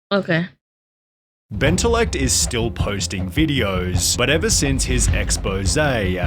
Okay. Bentellect is still posting videos, but ever since his expose,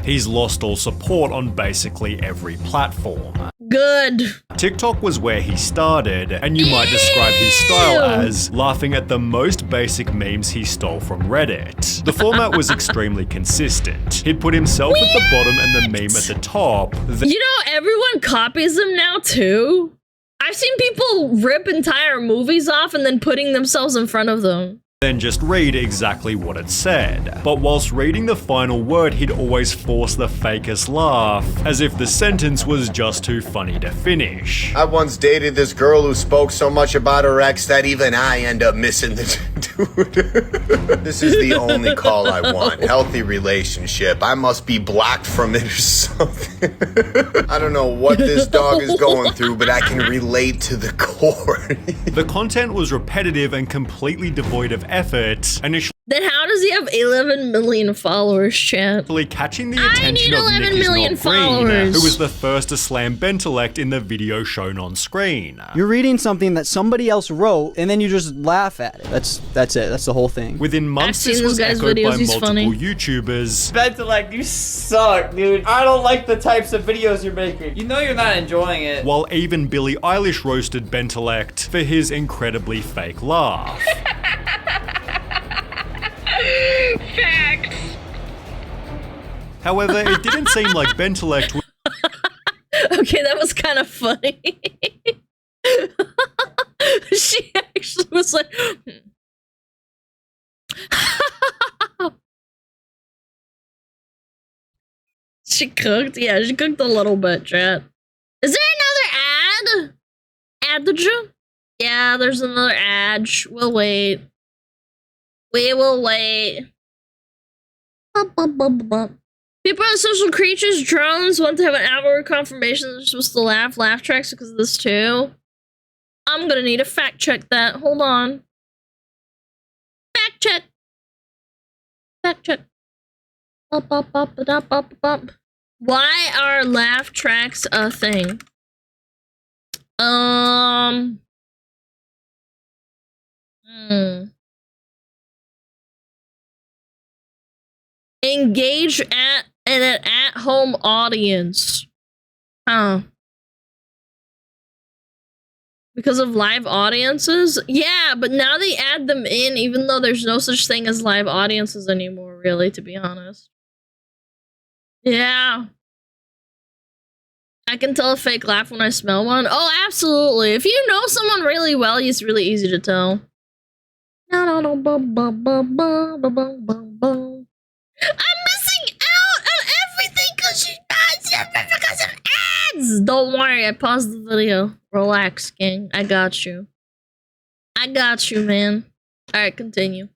he's lost all support on basically every platform. Good. TikTok was where he started, and you might describe his style as laughing at the most basic memes he stole from Reddit. The format was extremely consistent. He'd put himself at the bottom and the meme at the top. You know, everyone copies him now too. I've seen people rip entire movies off and then putting themselves in front of them. Then just read exactly what it said. But whilst reading the final word, he'd always force the fakest laugh, as if the sentence was just too funny to finish. I once dated this girl who spoke so much about her ex that even I end up missing the dude. This is the only call I want. Healthy relationship. I must be blocked from it or something. I don't know what this dog is going through, but I can relate to the core. The content was repetitive and completely devoid of effort, initially Then how does he have 11 million followers, chat? catching the attention of 11 Nick is million Not Green, followers. who was the first to slam Bentellect in the video shown on screen. You're reading something that somebody else wrote, and then you just laugh at it. That's it. That's the whole thing. Within months, seen this this was guy's echoed videos, by he's multiple funny. YouTubers. Bentellect, you suck, dude. I don't like the types of videos you're making. You know you're not enjoying it. While even Billie Eilish roasted Bentellect for his incredibly fake laugh. Facts. However, it didn't seem like Bentellect would Okay, that was kind of funny. She actually was like... She cooked? Yeah, she cooked a little bit, chat. Is there another ad? Adage? Yeah, there's another ad. We'll wait. We will wait. People are social creatures, drones, want to have an outward confirmation they're supposed to laugh tracks because of this too. I'm gonna need to fact check that. Hold on. Fact check. Fact check. Why are laugh tracks a thing? Engage at an at-home audience. Huh. Because of live audiences? Yeah, but now they add them in even though there's no such thing as live audiences anymore, really, to be honest. Yeah. I can tell a fake laugh when I smell one. Oh, absolutely. If you know someone really well, it's really easy to tell. I'm missing out on everything because of ads. Don't worry, I paused the video. Relax, gang. I got you. I got you, man. Alright, continue.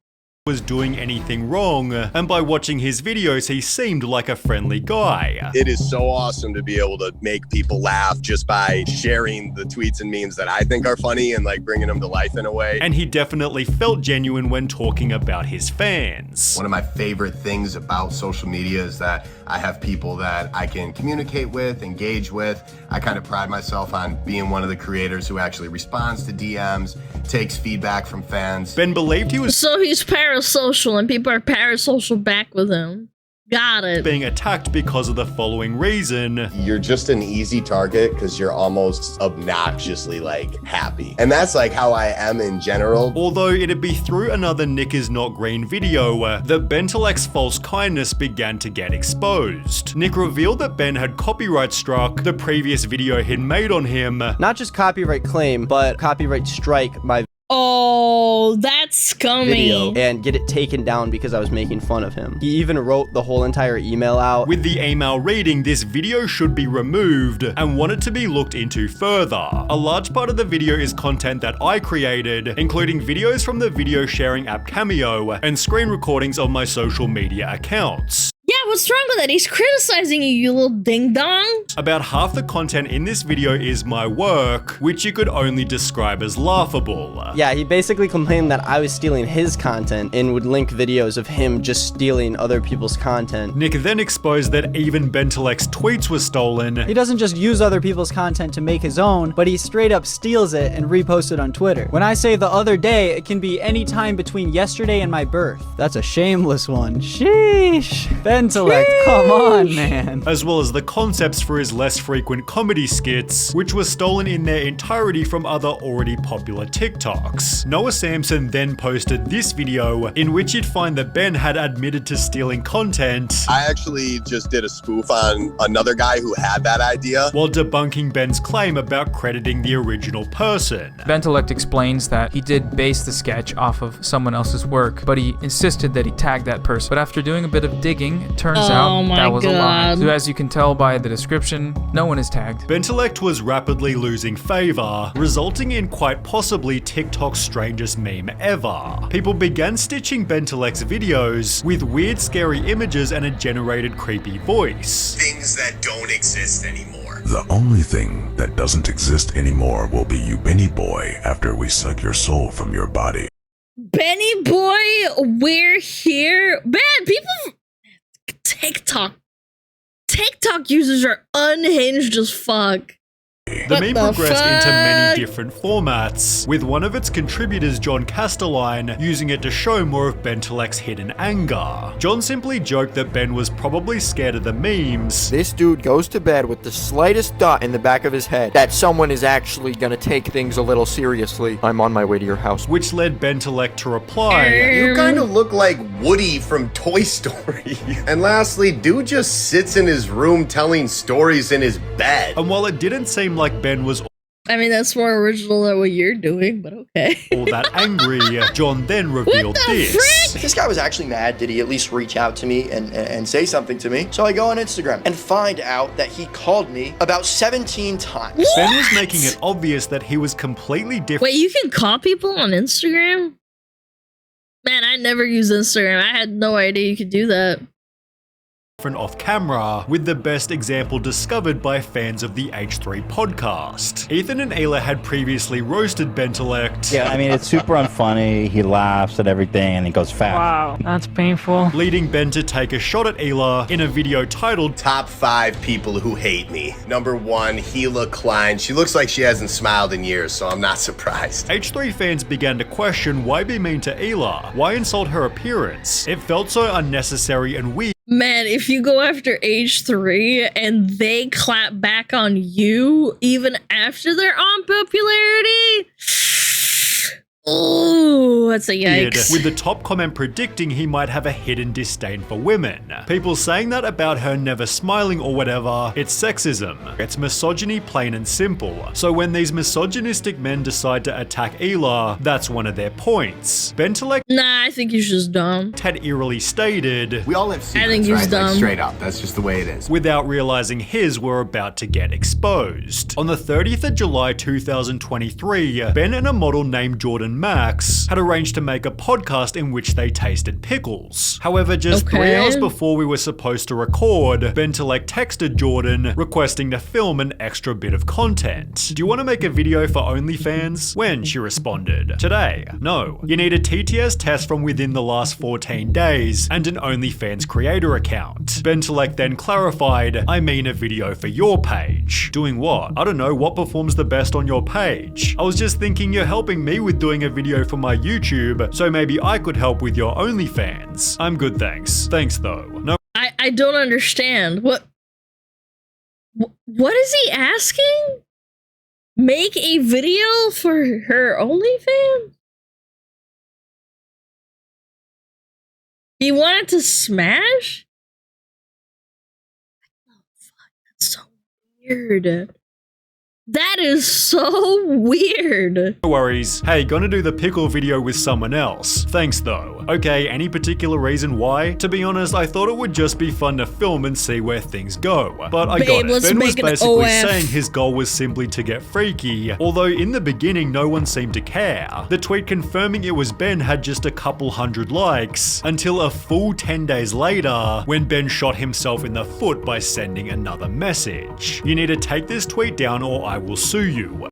was doing anything wrong, and by watching his videos, he seemed like a friendly guy. It is so awesome to be able to make people laugh just by sharing the tweets and memes that I think are funny and like bringing them to life in a way. And he definitely felt genuine when talking about his fans. One of my favorite things about social media is that I have people that I can communicate with, engage with. I kind of pride myself on being one of the creators who actually responds to DMs, takes feedback from fans. Ben believed he was So he's parasocial and people are parasocial back with him. Got it. being attacked because of the following reason. You're just an easy target because you're almost obnoxiously like happy. And that's like how I am in general. Although it'd be through another Nick is Not Green video that Bentellect's false kindness began to get exposed. Nick revealed that Ben had copyright struck the previous video he'd made on him. Not just copyright claim, but copyright strike my Oh, that's scummy. video and get it taken down because I was making fun of him. He even wrote the whole entire email out. With the email reading, this video should be removed and wanted to be looked into further. A large part of the video is content that I created, including videos from the video sharing app Cameo and screen recordings of my social media accounts. Yeah, what's wrong with that? He's criticizing you, you little ding-dong. About half the content in this video is my work, which you could only describe as laughable. Yeah, he basically complained that I was stealing his content and would link videos of him just stealing other people's content. Nick then exposed that even bentellect's tweets were stolen. He doesn't just use other people's content to make his own, but he straight up steals it and reposts it on Twitter. When I say the other day, it can be any time between yesterday and my birth. That's a shameless one. Sheesh. Bentellect, come on, man. As well as the concepts for his less frequent comedy skits, which were stolen in their entirety from other already popular TikToks. Noah Samson then posted this video, in which you'd find that Ben had admitted to stealing content. I actually just did a spoof on another guy who had that idea, while debunking Ben's claim about crediting the original person. Bentellect explains that he did base the sketch off of someone else's work, but he insisted that he tagged that person. But after doing a bit of digging, it turns out that was a lie. So as you can tell by the description, no one is tagged. Bentellect was rapidly losing favor, resulting in quite possibly TikTok's strangest meme ever. People began stitching Bentellect's videos with weird, scary images and a generated creepy voice. Things that don't exist anymore. The only thing that doesn't exist anymore will be you, Benny Boy, after we suck your soul from your body. Benny boy, we're here. Man, people, TikTok users are unhinged as fuck. The meme progressed into many different formats, with one of its contributors, John Castelline, using it to show more of Bentellect's hidden anger. John simply joked that Ben was probably scared of the memes. This dude goes to bed with the slightest thought in the back of his head that someone is actually gonna take things a little seriously. I'm on my way to your house. Which led Bentellect to reply, You kind of look like Woody from Toy Story. And lastly, dude just sits in his room telling stories in his bed. And while it didn't seem like Ben was I mean, that's more original than what you're doing, but okay. all that angry, John then revealed this. If this guy was actually mad, did he at least reach out to me and say something to me? So I go on Instagram and find out that he called me about 17 times. What? Ben was making it obvious that he was completely different. Wait, you can call people on Instagram? Man, I never used Instagram. I had no idea you could do that. Off camera, with the best example discovered by fans of the H3 podcast. Ethan and Ayla had previously roasted Bentellect. Yeah, I mean, it's super unfunny. He laughs at everything and he goes fat. Wow, that's painful. Leading Ben to take a shot at Ayla in a video titled Top 5 People Who Hate Me. Number 1, Gila Klein. She looks like she hasn't smiled in years, so I'm not surprised. H3 fans began to question why be mean to Ayla? Why insult her appearance? It felt so unnecessary and weird. Man, if you go after age 3 and they clap back on you even after their unpopularity, oh, that's a yikes. With the top comment predicting he might have a hidden disdain for women. People saying that about her never smiling or whatever, it's sexism. It's misogyny plain and simple. So when these misogynistic men decide to attack Ayla, that's one of their points. Bentellect Nah, I think he's just dumb. had eerily stated, We all have secrets, I think he's right? dumb. Like, straight up. That's just the way it is. without realizing his were about to get exposed. On the 30th of July 2023, Ben and a model named Jordan Max had arranged to make a podcast in which they tasted pickles. However, just 3 hours before we were supposed to record, Bentellect texted Jordan requesting to film an extra bit of content. Do you want to make a video for OnlyFans? When? She responded. Today. No. You need a TTS test from within the last 14 days and an OnlyFans creator account. Bentellect then clarified, I mean a video for your page. Doing what? I don't know, what performs the best on your page? I was just thinking you're helping me with doing a video for my YouTube, so maybe I could help with your OnlyFans. I'm good, thanks. Thanks though. No. I don't understand. What is he asking? Make a video for her OnlyFans? He wanted to smash? Oh, fuck, that's so weird. That is so weird. No worries. Hey, gonna do the pickle video with someone else. Thanks though. Okay, any particular reason why? To be honest, I thought it would just be fun to film and see where things go. But I got it. Ben was basically saying his goal was simply to get freaky, although in the beginning no one seemed to care. The tweet confirming it was Ben had just a couple hundred likes, until a full 10 days later, when Ben shot himself in the foot by sending another message. You need to take this tweet down or I will sue you.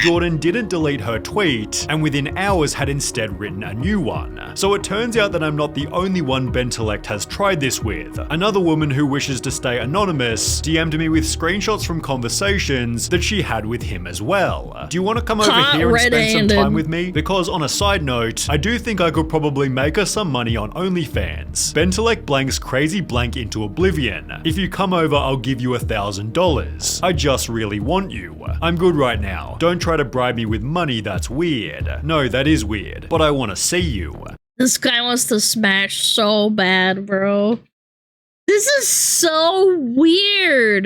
Jordan didn't delete her tweet, and within hours had instead written a new one. So it turns out that I'm not the only one bentellect has tried this with. Another woman who wishes to stay anonymous DM'd me with screenshots from conversations that she had with him as well. Do you want to come over here and spend some time with me? Because on a side note, I do think I could probably make her some money on OnlyFans. Bentellect blanks crazy blank into oblivion. If you come over, I'll give you $1,000. I just really want you. I'm good right now. Don't try to bribe me with money, that's weird. No, that is weird, but I want to see you. This guy wants to smash so bad, bro. This is so weird.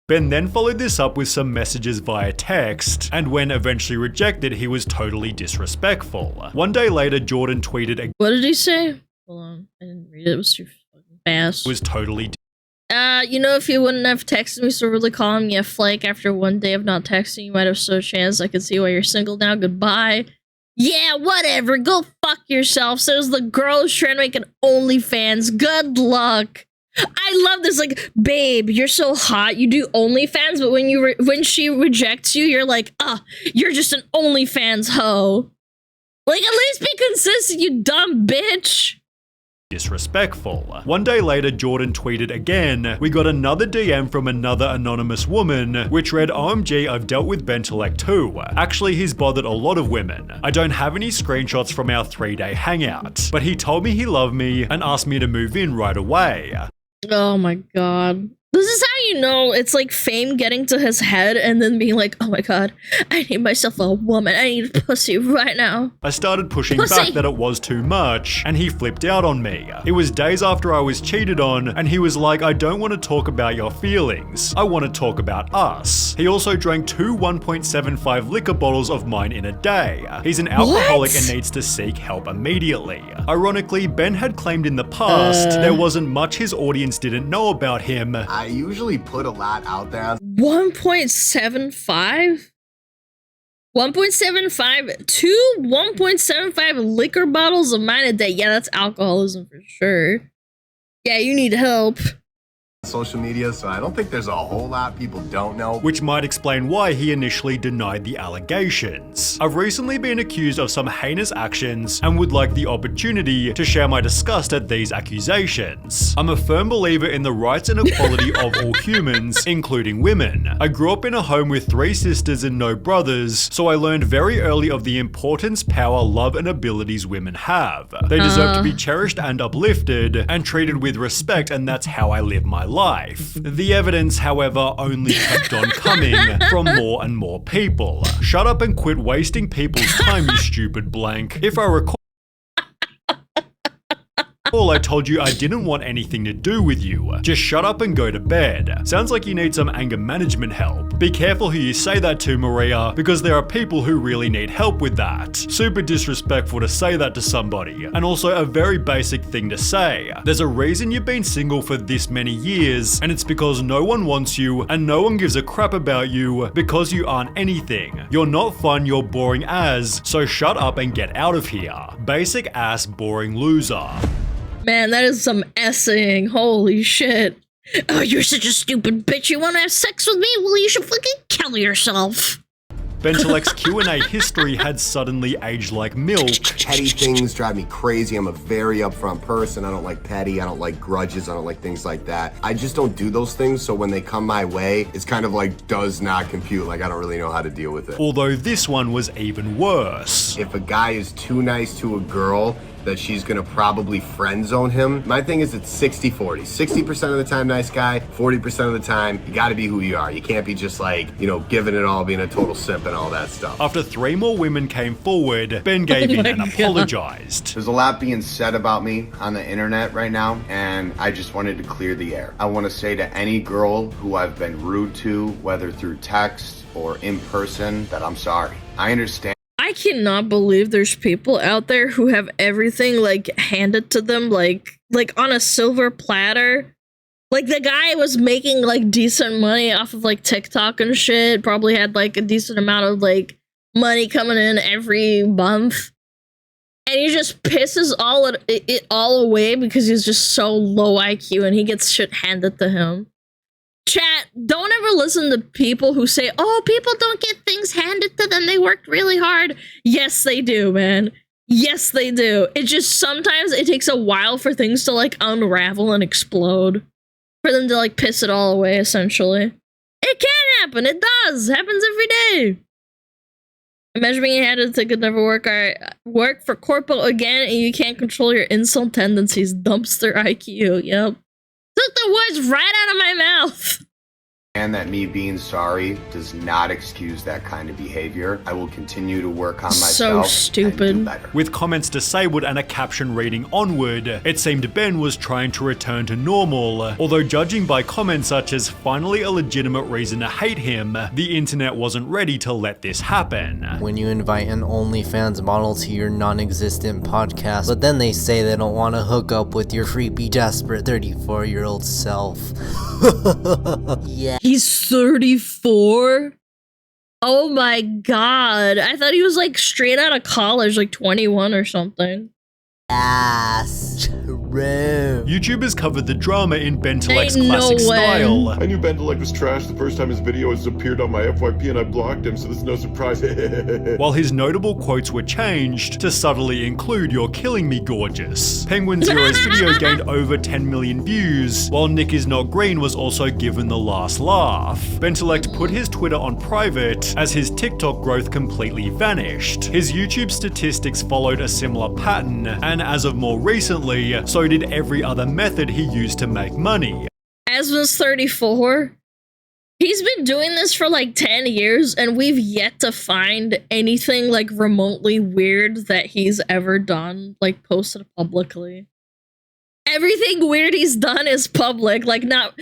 Ben then followed this up with some messages via text, and when eventually rejected, he was totally disrespectful. One day later, Jordan tweeted, what did he say? Hold on, I didn't read it, it was too fucking fast. Was totally you know, if you wouldn't have texted me so really calling me a flake after one day of not texting, you might have stood a chance. I could see why you're single now. Goodbye. Yeah, whatever. Go fuck yourself. Says the girl who's trying to make an OnlyFans. Good luck. I love this. Like, babe, you're so hot. You do OnlyFans, but when she rejects you, you're like, you're just an OnlyFans hoe. Like, at least be consistent, you dumb bitch. Disrespectful. One day later, Jordan tweeted again, we got another DM from another anonymous woman, which read, OMG, I've dealt with bentellect too. Actually, he's bothered a lot of women. I don't have any screenshots from our 3-day hangout, but he told me he loved me and asked me to move in right away. Oh my god. This is how you know it's like fame getting to his head and then being like, oh my god, I need myself a woman. I need a pussy right now. I started pushing back that it was too much, and he flipped out on me. It was days after I was cheated on, and he was like, I don't want to talk about your feelings. I want to talk about us. He also drank 2 1.75 liquor bottles of mine in a day. He's an alcoholic and needs to seek help immediately. Ironically, Ben had claimed in the past there wasn't much his audience didn't know about him. I usually put a lot out there. 1.75? 1.75? 2 1.75 liquor bottles of mine a day. Yeah, that's alcoholism for sure. Yeah, you need help. Social media, so I don't think there's a whole lot people don't know. Which might explain why he initially denied the allegations. I've recently been accused of some heinous actions and would like the opportunity to share my disgust at these accusations. I'm a firm believer in the rights and equality of all humans, including women. I grew up in a home with 3 sisters and no brothers, so I learned very early of the importance, power, love, and abilities women have. They deserve to be cherished and uplifted and treated with respect, and that's how I live my life. The evidence, however, only kept on coming from more and more people. Shut up and quit wasting people's time, you stupid blank. If I recall, I told you I didn't want anything to do with you. Just shut up and go to bed. Sounds like you need some anger management help. Be careful who you say that to, Maria, because there are people who really need help with that. Super disrespectful to say that to somebody, and also a very basic thing to say. There's a reason you've been single for this many years, and it's because no one wants you, and no one gives a crap about you, because you aren't anything. You're not fun, you're boring as, so shut up and get out of here. Basic ass boring loser. Man, that is some essaying. Holy shit. Oh, you're such a stupid bitch. You want to have sex with me? Well, you should fucking kill yourself. Bentellect's Q&A history had suddenly aged like milk. Petty things drive me crazy. I'm a very upfront person. I don't like petty. I don't like grudges. I don't like things like that. I just don't do those things, so when they come my way, it's kind of like does not compute. Like, I don't really know how to deal with it. Although this one was even worse. If a guy is too nice to a girl, that she's gonna probably friend zone him. My thing is it's 60-40. 60% of the time nice guy, 40% of the time you gotta be who you are. You can't be just like, you know, giving it all, being a total simp and all that stuff. After 3 more women came forward, Ben gave in and apologized. There's a lot being said about me on the internet right now, and I just wanted to clear the air. I want to say to any girl who I've been rude to, whether through text or in person, that I'm sorry. I understand. I cannot believe there's people out there who have everything like handed to them like on a silver platter. Like the guy was making like decent money off of like TikTok and shit, probably had like a decent amount of like money coming in every month. And he just pisses it all away because he's just so low IQ and he gets shit handed to him. Chat, don't ever listen to people who say, oh, people don't get things handed to them. They worked really hard. Yes, they do, man. Yes, they do. It just sometimes it takes a while for things to like unravel and explode. For them to like piss it all away, essentially. It can happen. It does. Happens every day. Imagine being handed to could never work. Alright, work for corpo again and you can't control your insult tendencies. Dumpster IQ. Yep. Took the words right out of my mouth. And that me being sorry does not excuse that kind of behavior. I will continue to work on myself. So stupid. And do better. With comments disabled and a caption reading onward, it seemed Ben was trying to return to normal. Although judging by comments such as finally a legitimate reason to hate him, the internet wasn't ready to let this happen. When you invite an OnlyFans model to your non-existent podcast, but then they say they don't want to hook up with your creepy, desperate 34-year-old self. Yeah. He's 34? Oh my god. I thought he was like straight out of college, like 21 or something. Yes. True. YouTubers covered the drama in bentellect's classic style. I knew bentellect was trash the first time his videos appeared on my FYP and I blocked him, so there's no surprise. While his notable quotes were changed to subtly include "You're killing me, gorgeous." Penguin Zero's video gained over 10 million views, while Nick is Not Green was also given the last laugh. Bentellect put his Twitter on private as his TikTok growth completely vanished. His YouTube statistics followed a similar pattern, and as of more recently, so did every other method he used to make money. Asmon's 34. He's been doing this for like 10 years and we've yet to find anything like remotely weird that he's ever done, like posted publicly. Everything weird he's done is public, like not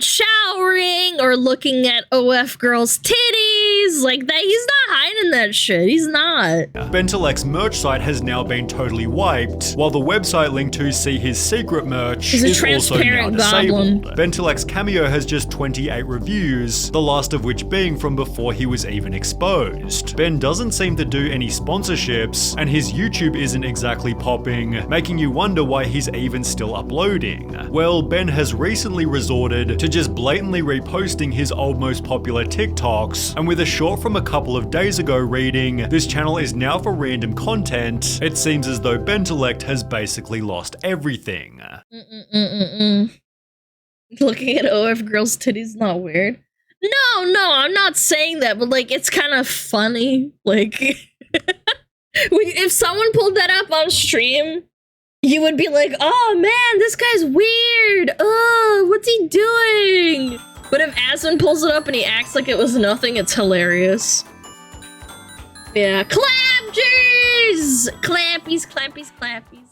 showering or looking at OF girls' titties, like that. He's not hiding that shit. He's not. Bentellect's merch site has now been totally wiped, while the website linked to see his secret merch is also now disabled. Bentellect's Cameo has just 28 reviews, the last of which being from before he was even exposed. Ben doesn't seem to do any sponsorships, and his YouTube isn't exactly popping, making you wonder why he's even still uploading. Well, Ben has recently resorted to just blatantly reposting his old most popular TikToks, and with a short from a couple of days ago reading, "This channel is now for random content," it seems as though Bentellect has basically lost everything. Looking at OF girls' titties not weird. No, I'm not saying that, but like it's kind of funny. Like if someone pulled that up on stream, you would be like, oh man, this guy's weird. Oh, what's he doing? But if Asmon pulls it up and he acts like it was nothing, it's hilarious. Yeah, clapsies! Clampies, clampies, clampies.